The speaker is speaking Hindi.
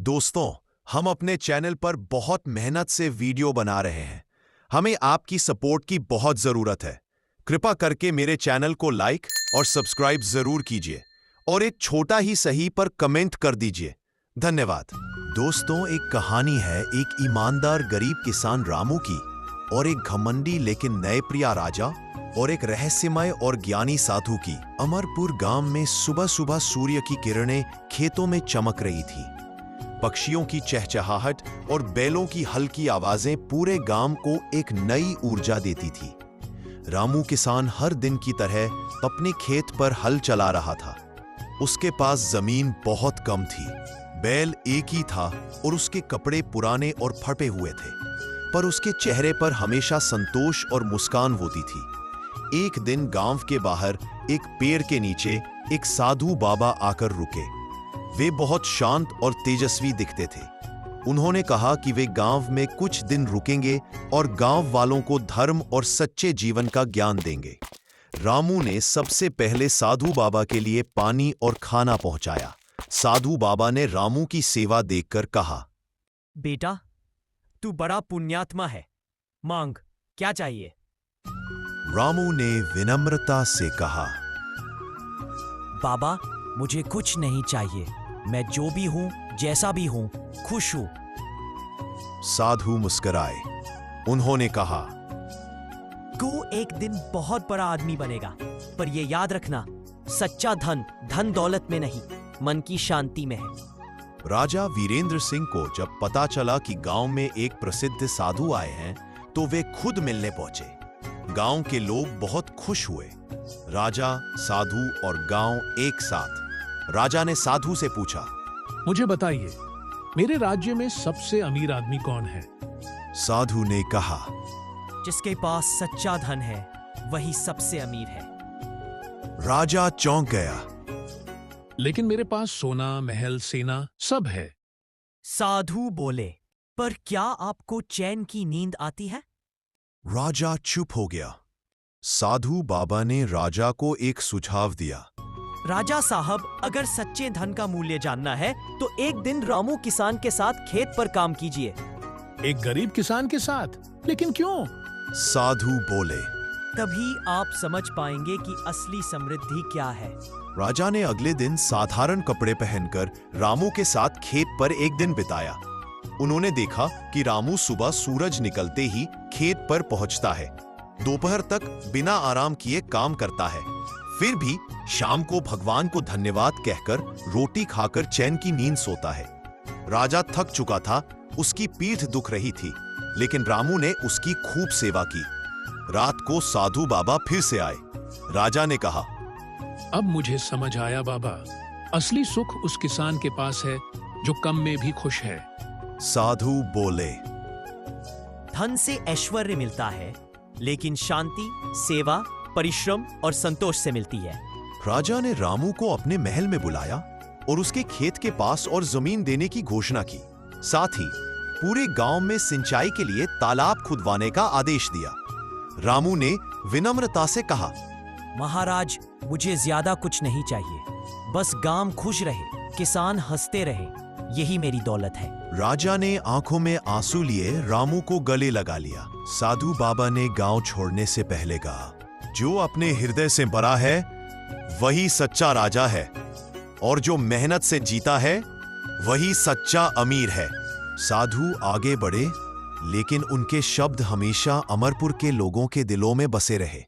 दोस्तों, हम अपने चैनल पर बहुत मेहनत से वीडियो बना रहे हैं। हमें आपकी सपोर्ट की बहुत जरूरत है। कृपा करके मेरे चैनल को लाइक और सब्सक्राइब जरूर कीजिए और एक छोटा ही सही पर कमेंट कर दीजिए। धन्यवाद। दोस्तों, एक कहानी है एक ईमानदार गरीब किसान रामू की और एक घमंडी लेकिन न्यायप्रिय राजा और एक रहस्यमय और ज्ञानी साधु की। अमरपुर गांव में सुबह सुबह सूर्य की किरणें खेतों में चमक रही थी। पक्षियों की चहचहाहट और बैलों की हल्की आवाजें पूरे गांव को एक नई ऊर्जा देती थी। रामू किसान हर दिन की तरह अपने खेत पर हल चला रहा था। उसके पास जमीन बहुत कम थी, बैल एक ही था और उसके कपड़े पुराने और फटे हुए थे, पर उसके चेहरे पर हमेशा संतोष और मुस्कान होती थी। एक दिन गांव के बाहर एक पेड़ के नीचे एक साधु बाबा आकर रुके। वे बहुत शांत और तेजस्वी दिखते थे। उन्होंने कहा कि वे गांव में कुछ दिन रुकेंगे और गांव वालों को धर्म और सच्चे जीवन का ज्ञान देंगे। रामू ने सबसे पहले साधु बाबा के लिए पानी और खाना पहुंचाया। साधु बाबा ने रामू की सेवा देखकर कहा, बेटा, तू बड़ा पुण्यात्मा है। मांग, क्या चाहिए? रामू ने विनम्रता से कहा, बाबा, मुझे कुछ नहीं चाहिए। मैं जो भी हूं, जैसा भी हूं, खुश हूं। साधु मुस्कुराए। उन्होंने कहा, तू एक दिन बहुत बड़ा आदमी बनेगा, पर ये याद रखना, सच्चा धन धन दौलत में नहीं, मन की शांति में है। राजा वीरेंद्र सिंह को जब पता चला कि गांव में एक प्रसिद्ध साधु आए हैं, तो वे खुद मिलने पहुंचे। गांव के लोग बहुत खुश हुए। राजा, साधु और गांव एक साथ। राजा ने साधु से पूछा, मुझे बताइए, मेरे राज्य में सबसे अमीर आदमी कौन है? साधु ने कहा, जिसके पास सच्चा धन है, वही सबसे अमीर है। राजा चौंक गया। लेकिन मेरे पास सोना, महल, सेना सब है। साधु बोले, पर क्या आपको चैन की नींद आती है? राजा चुप हो गया। साधु बाबा ने राजा को एक सुझाव दिया। राजा साहब, अगर सच्चे धन का मूल्य जानना है तो एक दिन रामू किसान के साथ खेत पर काम कीजिए। एक गरीब किसान के साथ? लेकिन क्यों? साधु बोले, तभी आप समझ पाएंगे कि असली समृद्धि क्या है। राजा ने अगले दिन साधारण कपड़े पहनकर रामू के साथ खेत पर एक दिन बिताया। उन्होंने देखा कि रामू सुबह सूरज निकलते ही खेत पर पहुंचता है, दोपहर तक बिना आराम किए काम करता है, फिर भी शाम को भगवान को धन्यवाद कहकर रोटी खाकर चैन की नींद सोता है। राजा थक चुका था, उसकी पीठ दुख रही थी, लेकिन रामू ने उसकी खूब सेवा की। रात को साधु बाबा फिर से आए। राजा ने कहा, अब मुझे समझ आया बाबा, असली सुख उस किसान के पास है जो कम में भी खुश है। साधु बोले, धन से ऐश्वर्य मिलता है, लेकिन शांति, सेवा, परिश्रम और संतोष से मिलती है। राजा ने रामू को अपने महल में बुलाया और उसके खेत के पास और जमीन देने की घोषणा की। साथ ही पूरे गांव में सिंचाई के लिए तालाब खुदवाने का आदेश दिया। रामू ने विनम्रता से कहा, महाराज, मुझे ज्यादा कुछ नहीं चाहिए, बस गांव खुश रहे, किसान हंसते रहे, यही मेरी दौलत है। राजा ने आंखों में आंसू लिए रामू को गले लगा लिया। साधु बाबा ने गांव छोड़ने से पहले कहा, जो अपने हृदय से बड़ा है वही सच्चा राजा है, और जो मेहनत से जीता है वही सच्चा अमीर है। साधु आगे बढ़े, लेकिन उनके शब्द हमेशा अमरपुर के लोगों के दिलों में बसे रहे।